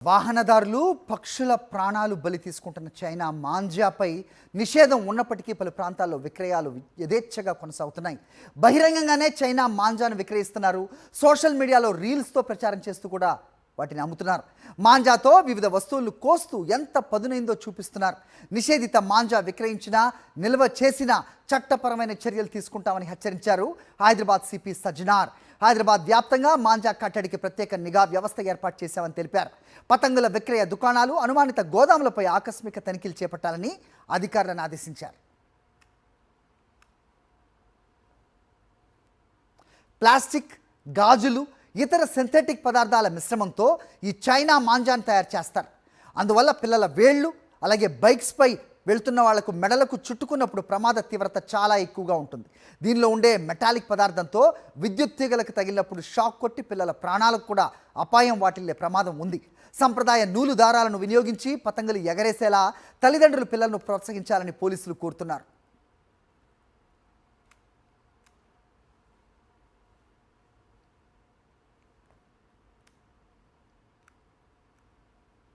వాహనదారులు పక్షుల ప్రాణాలు బలి తీసుకుంటున్న చైనా మాంజాపై నిషేధం ఉన్నప్పటికీ పలు ప్రాంతాల్లో విక్రయాలు యథేచ్ఛగా కొనసాగుతున్నాయి. బహిరంగంగానే చైనా మాంజాను విక్రయిస్తున్నారు. సోషల్ మీడియాలో రీల్స్తో ప్రచారం చేస్తూ కూడా వాటిని అమ్ముతున్నారు. మాంజాతో వివిధ వస్తువులు కోస్తూ ఎంత పదునైందో చూపిస్తున్నారు. నిషేధిత మాంజా విక్రయించినా నిల్వ చేసినా చట్టపరమైన చర్యలు తీసుకుంటామని హెచ్చరించారు హైదరాబాద్ సిపి సజ్జనార్. హైదరాబాద్ వ్యాప్తంగా మాంజా కట్టడికి ప్రత్యేక నిఘా వ్యవస్థ ఏర్పాటు చేశామని తెలిపారు. పతంగుల విక్రయ దుకాణాలు, అనుమానిత గోదాములపై ఆకస్మిక తనిఖీలు చేపట్టాలని అధికారులను ఆదేశించారు. ప్లాస్టిక్, గాజులు, ఇతర సింథటిక్ పదార్థాల మిశ్రమంతో ఈ చైనా మాంజాను తయారు చేస్తారు. అందువల్ల పిల్లల వేళ్ళు, అలాగే బైక్స్పై వెళ్తున్న వాళ్లకు మెడలకు చుట్టుకున్నప్పుడు ప్రమాద తీవ్రత చాలా ఎక్కువగా ఉంటుంది. దీనిలో ఉండే మెటాలిక్ పదార్థంతో విద్యుత్ తీగలకు తగిలినప్పుడు షాక్ కొట్టి పిల్లల ప్రాణాలకు కూడా అపాయం వాటిల్లే ప్రమాదం ఉంది. సంప్రదాయ నూలు దారాలను వినియోగించి పతంగులు ఎగరేసేలా తల్లిదండ్రులు పిల్లలను ప్రోత్సహించాలని పోలీసులు కోరుతున్నారు.